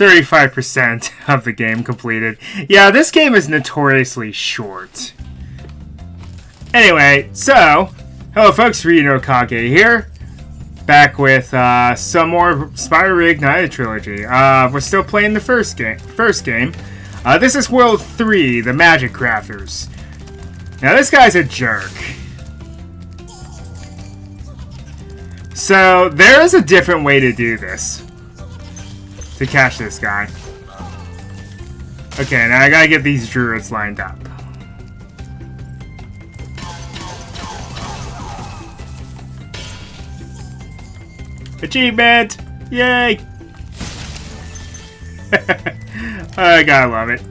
35% of the game completed. Yeah, this game is notoriously short. Anyway, so, hello folks, Ryuno Kage here. Back with some more Spyro Reignited Trilogy. We're still playing the first game. This is World 3, the Magic Crafters. Now this guy's a jerk. So, there is a different way to do this. To catch this guy. Okay, now I gotta get these druids lined up. Achievement! Yay! I gotta love it.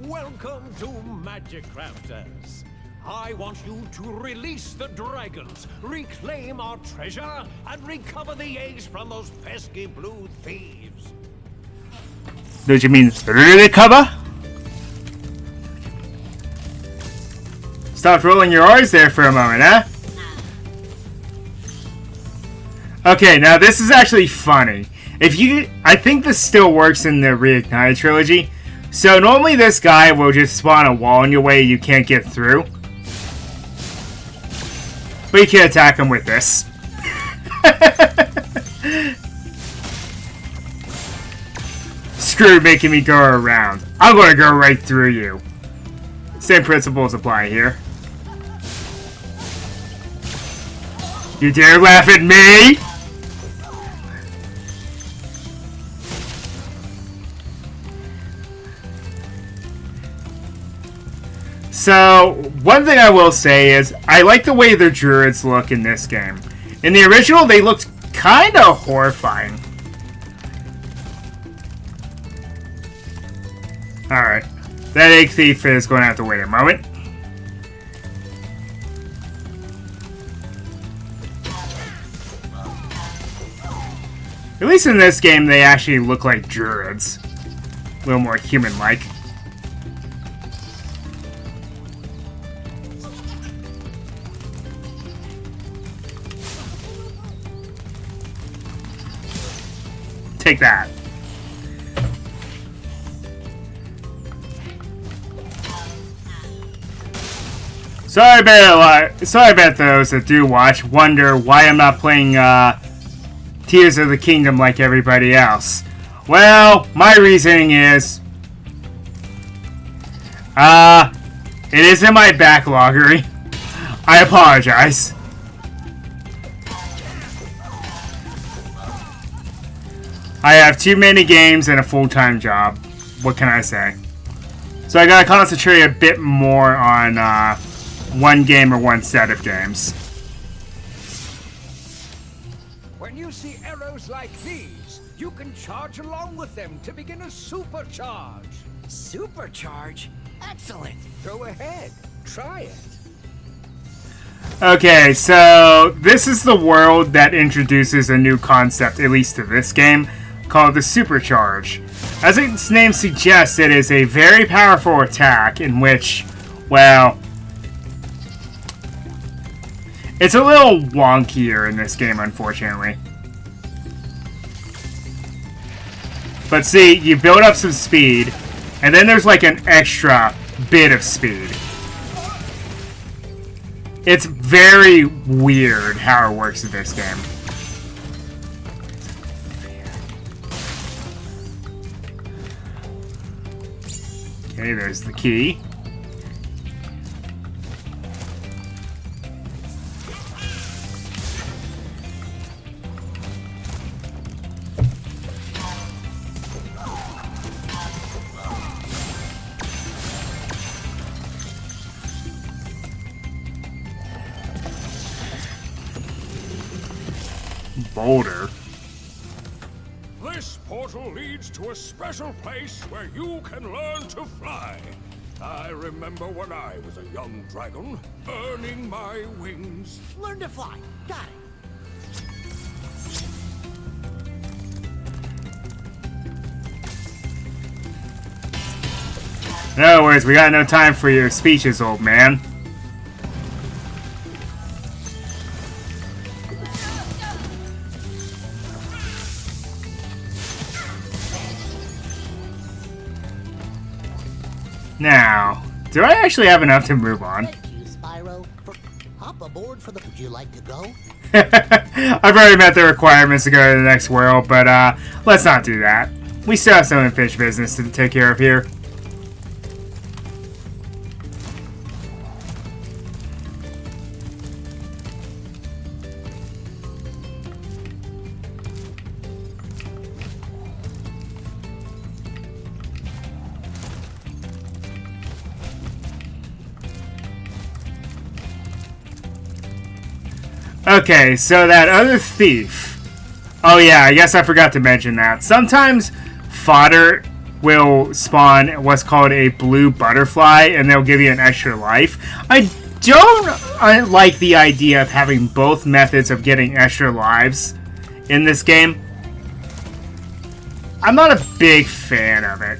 Welcome to Magic Crafters. I want you to release the dragons, reclaim our treasure, and recover the eggs from those pesky blue thieves. Don't you mean recover? Stop rolling your R's there for a moment, huh? Okay, now this is actually funny. I think this still works in the Reignited Trilogy. So normally this guy will just spawn a wall in your way you can't get through. But you can attack him with this. Screw making me go around. I'm gonna go right through you. Same principles apply here. You dare laugh at me? So, one thing I will say is, I like the way the druids look in this game. In the original, they looked kinda horrifying. Alright. That egg thief is going to have to wait a moment. At least in this game, they actually look like druids. A little more human-like. Take that. Sorry about those that do watch, wonder why I'm not playing Tears of the Kingdom like everybody else. Well, my reasoning is it is in my backloggery. I apologize. I have too many games and a full-time job. What can I say? So I gotta concentrate a bit more on one game or one set of games. When you see arrows like these, you can charge along with them to begin a supercharge. Supercharge? Excellent. Go ahead, try it. Okay, so this is the world that introduces a new concept, at least to this game, called the Supercharge. As its name suggests, it is a very powerful attack in which, well, it's a little wonkier in this game, unfortunately. But see, you build up some speed, and then there's like an extra bit of speed. It's very weird how it works in this game. Okay, there's the key. Boulder. This portal leads to a special place where you can learn to fly. I remember when I was a young dragon, earning my wings. Learn to fly. Got it. No worries, we got no time for your speeches, old man. Now, do I actually have enough to move on? Thank you, Spyro. Hop aboard for the... Would you like to go? I've already met the requirements to go to the next world, but let's not do that. We still have some unfinished business to take care of here. Okay, so that other thief. Oh yeah, I guess I forgot to mention that. Sometimes fodder will spawn what's called a blue butterfly, and they'll give you an extra life. I don't like the idea of having both methods of getting extra lives in this game. I'm not a big fan of it.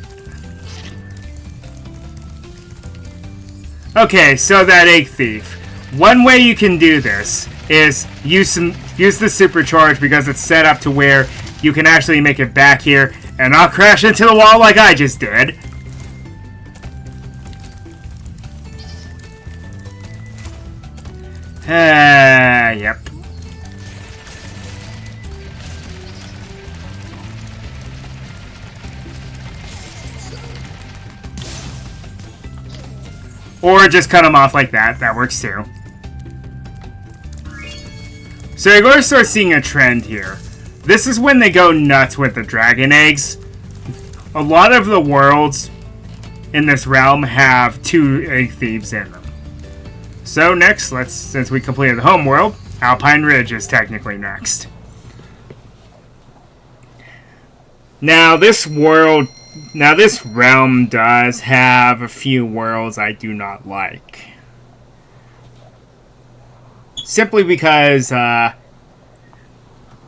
Okay, so that egg thief. One way you can do this is use the supercharge because it's set up to where you can actually make it back here and not crash into the wall like I just did. Yep. Or just cut them off like that. That works too. So you're going to start seeing a trend here. This is when they go nuts with the dragon eggs. A lot of the worlds in this realm have 2 egg thieves in them. So next, since we completed the home world, Alpine Ridge is technically next. Now this realm does have a few worlds I do not like. Simply because,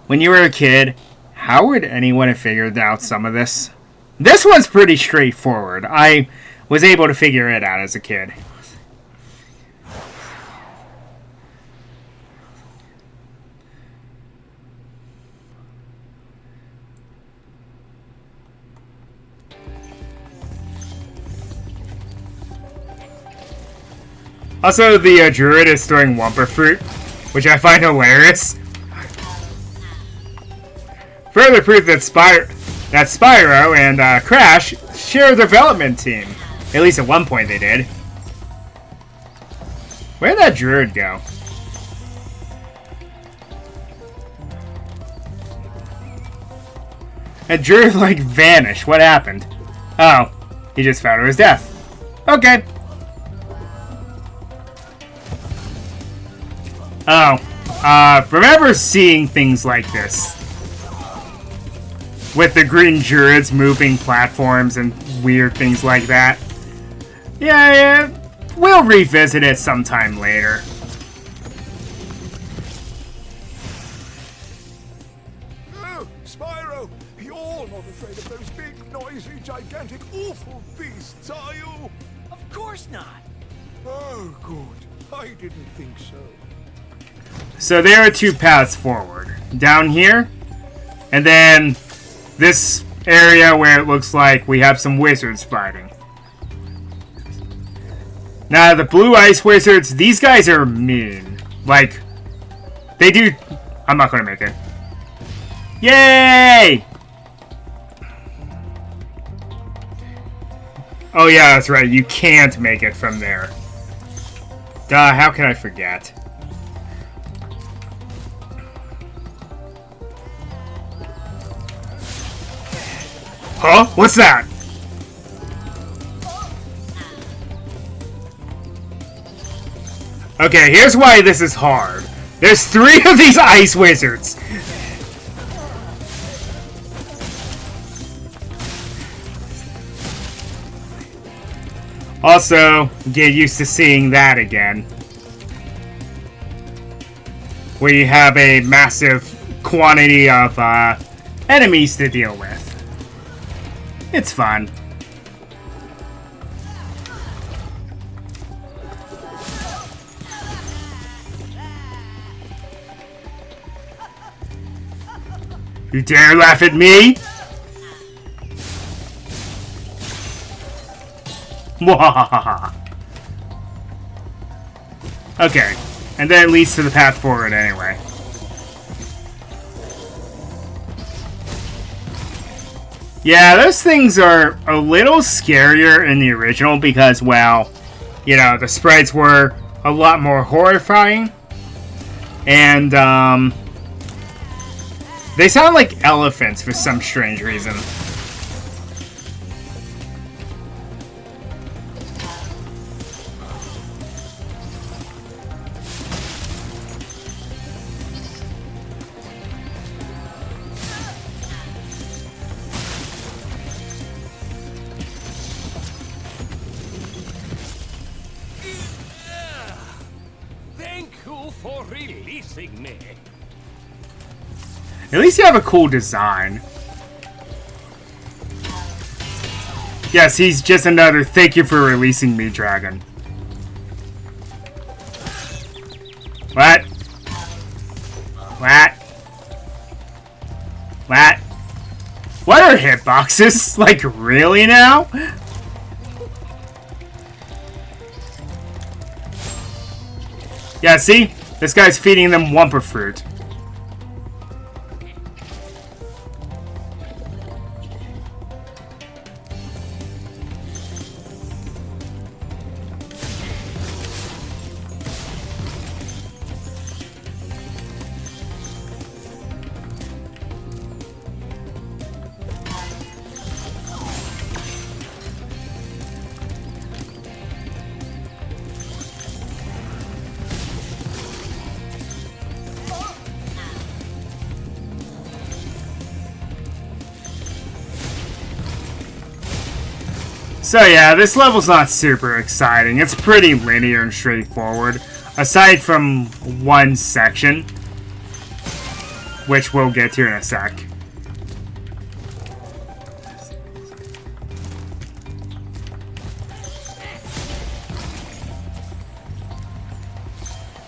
when you were a kid, how would anyone have figured out some of this? This one's pretty straightforward. I was able to figure it out as a kid. Also, the druid is throwing Wumper Fruit, which I find hilarious. Further proof that Spyro and Crash share a development team. At least at one point they did. Where'd that druid go? That druid, like, vanished. What happened? Oh, he just fell to his death. Okay. Oh, remember seeing things like this. With the green druids moving platforms and weird things like that. Yeah, we'll revisit it sometime later. Oh, Spyro, you're not afraid of those big, noisy, gigantic, awful beasts, are you? Of course not. Oh, good. I didn't think so. So there are 2 paths forward. Down here, and then this area where it looks like we have some wizards fighting. Now, the blue ice wizards, these guys are mean. Like, they do... I'm not going to make it. Yay! Oh yeah, that's right. You can't make it from there. Duh, how can I forget? Huh? What's that? Okay, here's why this is hard. There's 3 of these ice wizards. Also, get used to seeing that again. Where you have a massive quantity of enemies to deal with. It's fun. You dare laugh at me? Mwahaha. Okay, and then it leads to the path forward anyway. Yeah, those things are a little scarier in the original because, well, you know, the sprites were a lot more horrifying. And, they sound like elephants for some strange reason. Thank you for releasing me. At least you have a cool design. Yes, he's just another thank you for releasing me dragon. What? What? What? What are hitboxes? Like, really now? Yeah, see? This guy's feeding them Wumpa fruit. So yeah, this level's not super exciting. It's pretty linear and straightforward, aside from one section, which we'll get to in a sec.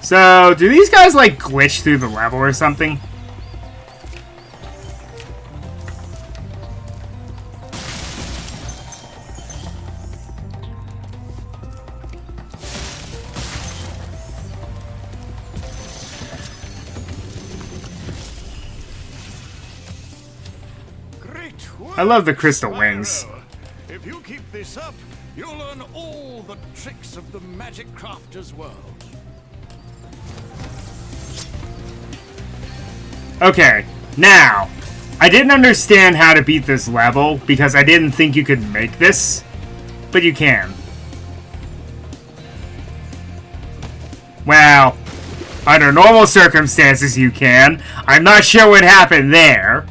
So, do these guys like glitch through the level or something? I love the crystal wings. If you keep this up, you'll learn all the tricks of the magic crafter's world. Okay, now, I didn't understand how to beat this level because I didn't think you could make this, but you can. Well, under normal circumstances you can. I'm not sure what happened there.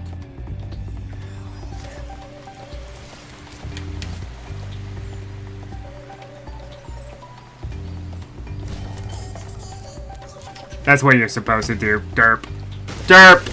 That's what you're supposed to do, derp. Derp!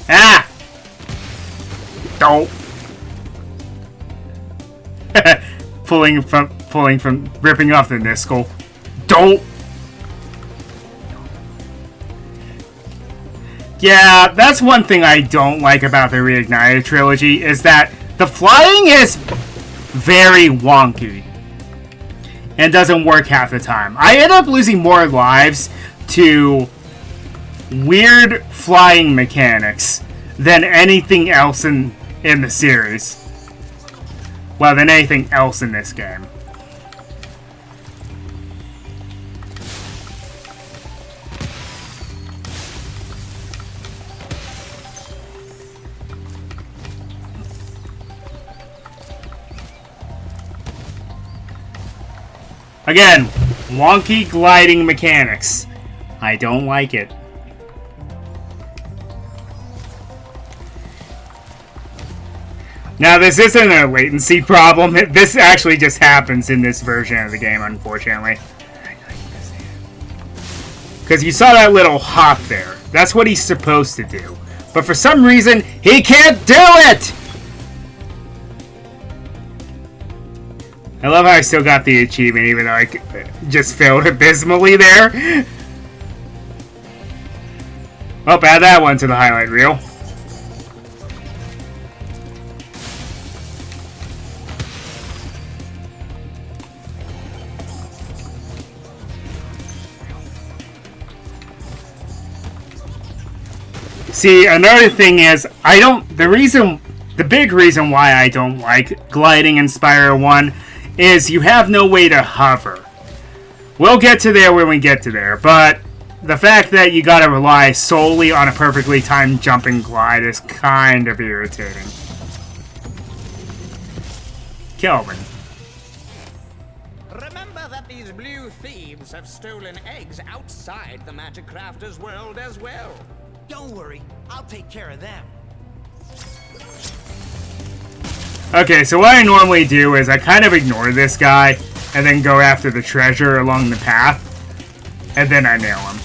Ah! Don't. Pulling from ripping off the Niskel. Don't. Yeah, that's one thing I don't like about the Reignited trilogy is that the flying is very wonky and doesn't work half the time. I end up losing more lives to weird flying mechanics than anything else in the series. Well, than anything else in this game. Again, wonky gliding mechanics. I don't like it. Now, this isn't a latency problem. This actually just happens in this version of the game, unfortunately. Because you saw that little hop there. That's what he's supposed to do. But for some reason, he can't do it! I love how I still got the achievement, even though I just failed abysmally there. Oh, add that one to the highlight reel. See, another thing is, the big reason why I don't like gliding in Spyro 1 is you have no way to hover. We'll get to there when we get to there, but the fact that you gotta rely solely on a perfectly timed jump and glide is kind of irritating. Kelvin. Remember that these blue thieves have stolen eggs outside the Magic Crafter's world as well. Don't worry, I'll take care of them. Okay, so what I normally do is I kind of ignore this guy and then go after the treasure along the path, and then I nail him.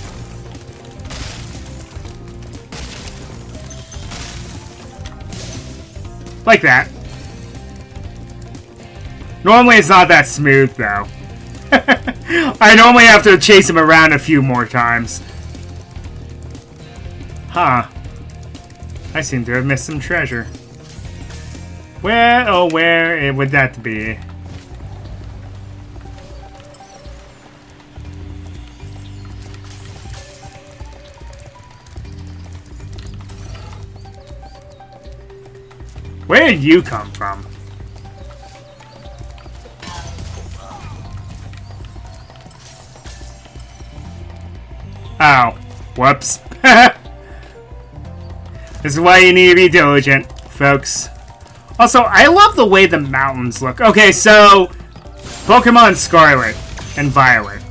Like that. Normally it's not that smooth, though. I normally have to chase him around a few more times. Huh. I seem to have missed some treasure. Where would that be? Where did you come from? Oh. Whoops. This is why you need to be diligent, folks. Also, I love the way the mountains look. Okay, so Pokemon Scarlet and Violet.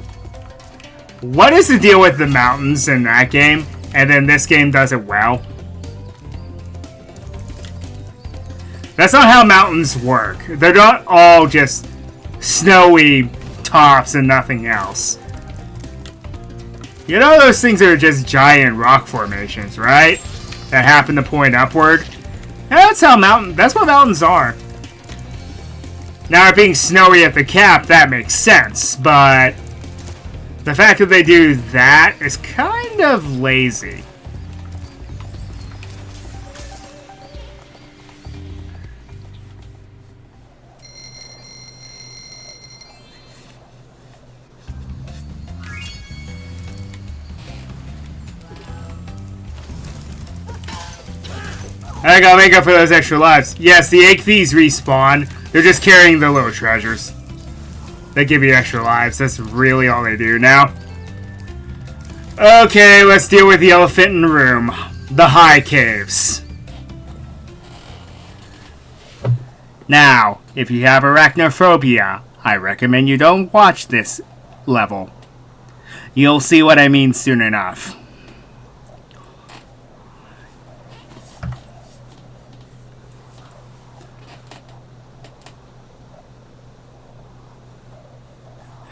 What is the deal with the mountains in that game? And then this game does it well? That's not how mountains work. They're not all just snowy tops and nothing else. You know those things are just giant rock formations, right? That happen to point upward. That's what mountains are. Now, it being snowy at the cap, that makes sense, but the fact that they do that is kind of lazy. I gotta make up for those extra lives. Yes, the egg thieves respawn. They're just carrying the little treasures. They give you extra lives. That's really all they do now. Okay, let's deal with the elephant in the room. The high caves. Now, if you have arachnophobia, I recommend you don't watch this level. You'll see what I mean soon enough.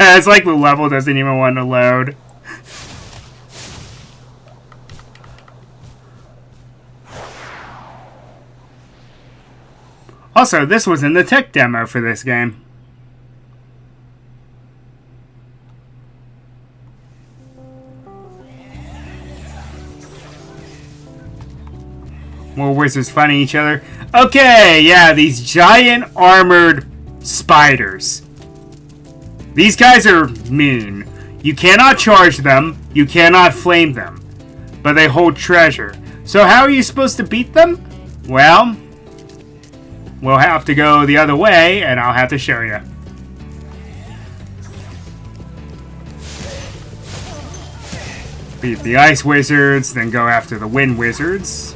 It's like the level doesn't even want to load. Also, this was in the tech demo for this game. More wizards fighting each other. Okay, yeah, these giant armored spiders. These guys are mean. You cannot charge them, you cannot flame them, but they hold treasure. So how are you supposed to beat them? Well, we'll have to go the other way, and I'll have to show you. Beat the ice wizards, then go after the wind wizards.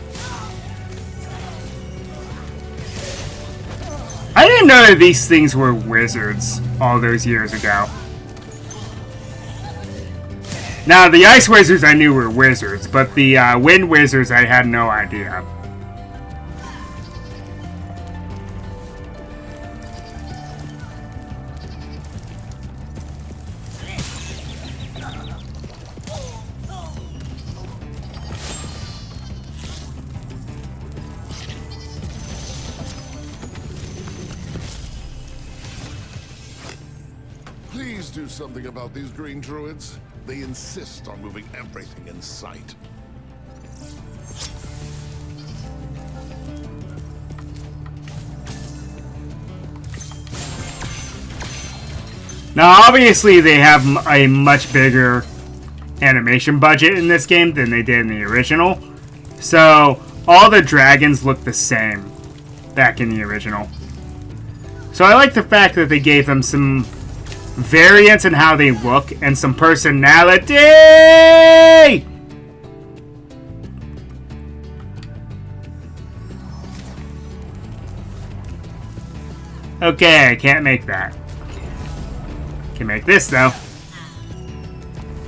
I didn't know that these things were wizards all those years ago. Now, the ice wizards I knew were wizards, but the wind wizards I had no idea. Please do something about these green druids. They insist on moving everything in sight. Now, obviously, they have a much bigger animation budget in this game than they did in the original. So, all the dragons look the same back in the original. So, I like the fact that they gave them some variance in how they look and some personality! Okay, I can't make that. Can make this though.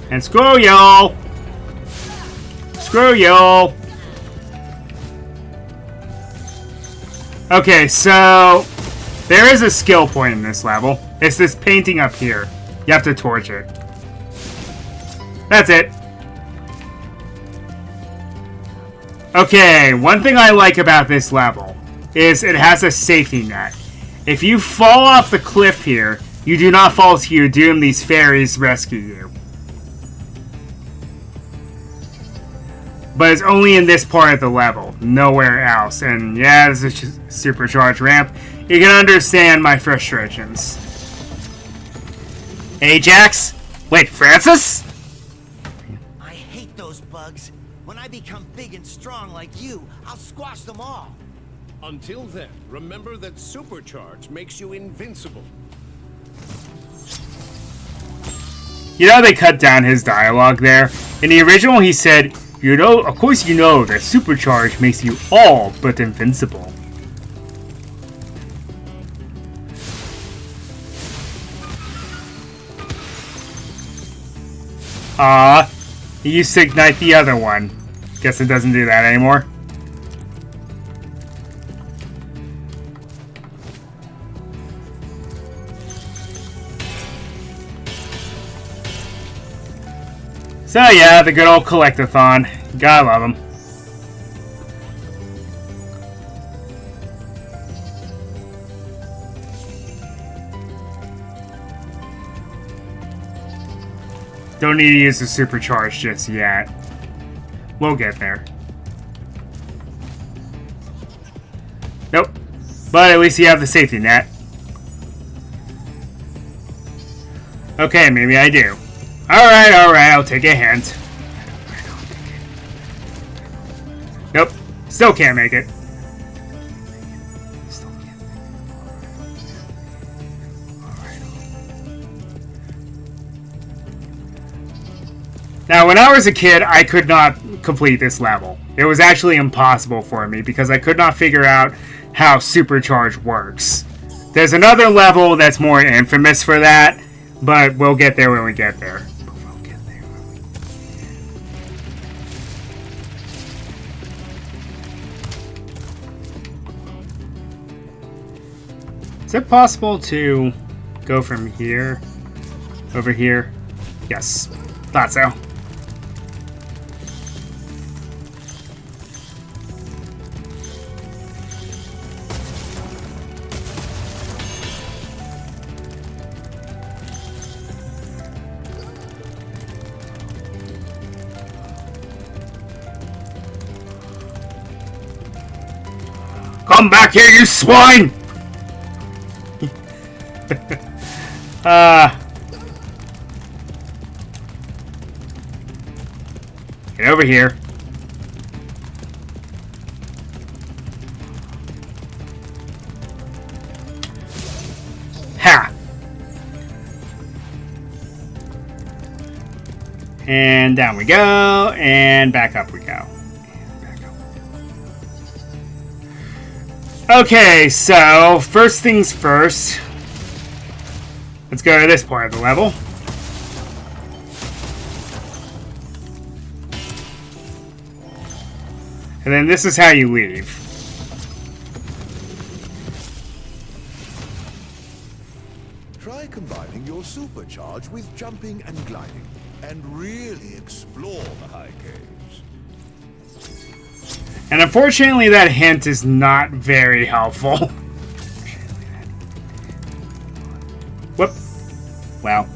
And screw y'all! Screw y'all! Okay, so there is a skill point in this level. It's this painting up here. You have to torch it. That's it. Okay, one thing I like about this level is it has a safety net. If you fall off the cliff here, you do not fall to your doom. These fairies rescue you. But it's only in this part of the level, nowhere else. And yeah, this is a supercharged ramp. You can understand my frustrations. Ajax? Wait, Francis? I hate those bugs. When I become big and strong like you, I'll squash them all. Until then, remember that supercharge makes you invincible. You know, they cut down his dialogue there. In the original, he said, "You know, of course you know that supercharge makes you all but invincible." He used to ignite the other one. Guess it doesn't do that anymore. So yeah, the good old collectathon. Gotta love them. Don't need to use the supercharge just yet. We'll get there. Nope. But at least you have the safety net. Okay, maybe I do. Alright, I'll take a hint. Nope. Still can't make it. Now, when I was a kid, I could not complete this level. It was actually impossible for me because I could not figure out how supercharge works. There's another level that's more infamous for that, but we'll get there when we get there. Is it possible to go from here over here? Yes, thought so. Come back here, you swine! Get over here. Ha! And down we go, and back up we go. Okay, so first things first. Let's go to this part of the level. And then this is how you leave. Try combining your supercharge with jumping and gliding, and really explore the high caves. And unfortunately, that hint is not very helpful. Whoop. well.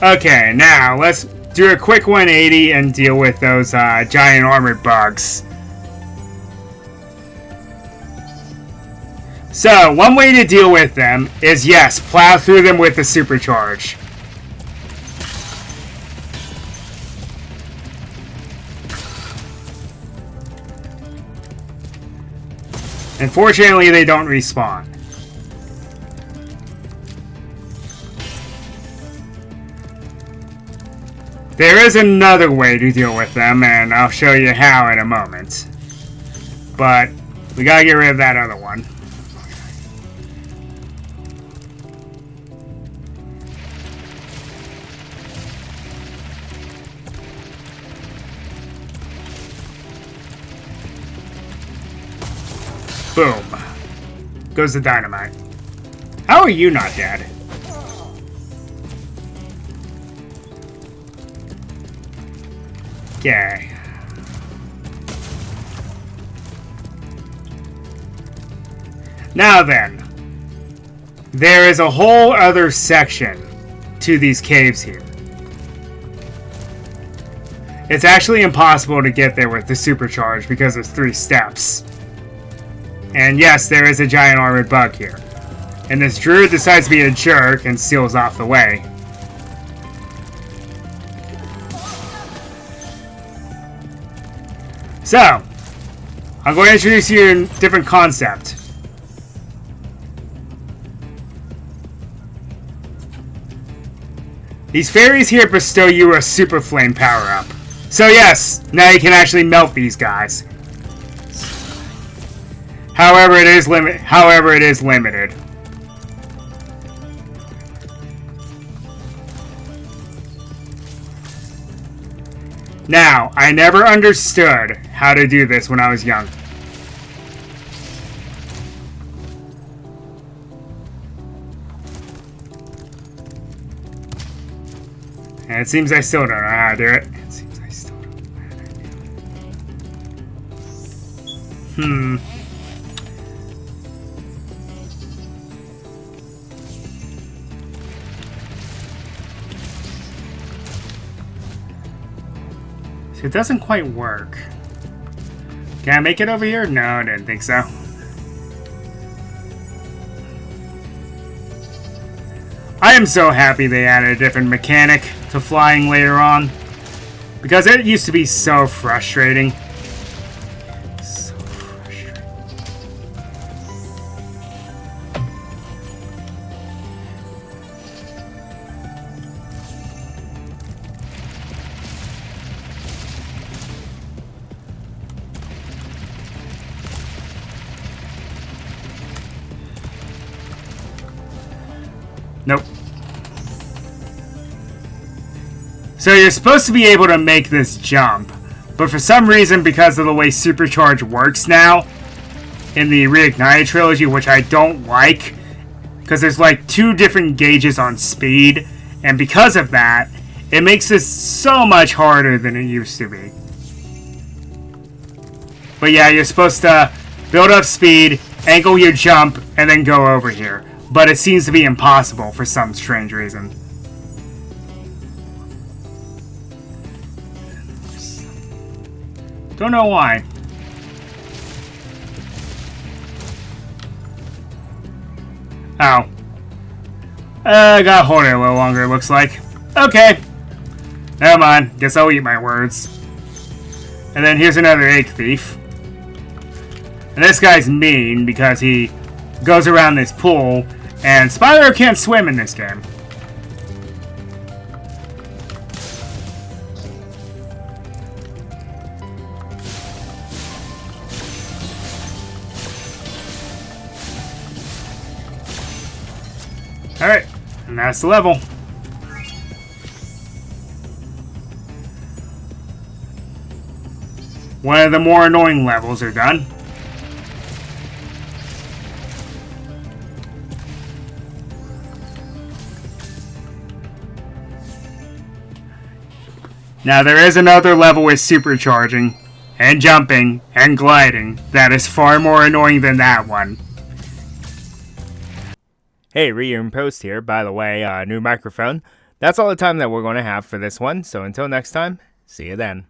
Okay, now let's do a quick 180 and deal with those giant armored bugs. So, one way to deal with them is, yes, plow through them with the supercharge. Unfortunately, they don't respawn. There is another way to deal with them, and I'll show you how in a moment. But we gotta get rid of that other one. Boom. Goes the dynamite. How are you not dead? Okay. Now then, there is a whole other section to these caves here. It's actually impossible to get there with the supercharge because it's 3 steps. And yes, there is a giant armored bug here. And this druid decides to be a jerk and steals off the way. So, I'm going to introduce you to a different concept. These fairies here bestow you a super flame power-up. So yes, now you can actually melt these guys. However, it is limited. Now, I never understood how to do this when I was young. And it seems I still don't know how to do it. So it doesn't quite work. Can I make it over here? No, I didn't think so. I am so happy they added a different mechanic to flying later on, because it used to be so frustrating. So frustrating. Nope. So you're supposed to be able to make this jump, but for some reason, because of the way Supercharge works now in the Reignited trilogy, which I don't like, because there's like 2 different gauges on speed, and because of that, it makes this so much harder than it used to be. But yeah, you're supposed to build up speed, angle your jump, and then go over here. But it seems to be impossible for some strange reason. Don't know why. Oh. I gotta hold it a little longer, it looks like. Okay. Never mind. Guess I'll eat my words. And then here's another egg thief. And this guy's mean because he goes around this pool, and Spyro can't swim in this game. Alright, and that's the level. One of the more annoying levels are done. Now there is another level with supercharging and jumping and gliding that is far more annoying than that one. Hey, Reunion Post here, by the way, new microphone. That's all the time that we're going to have for this one, so until next time, see you then.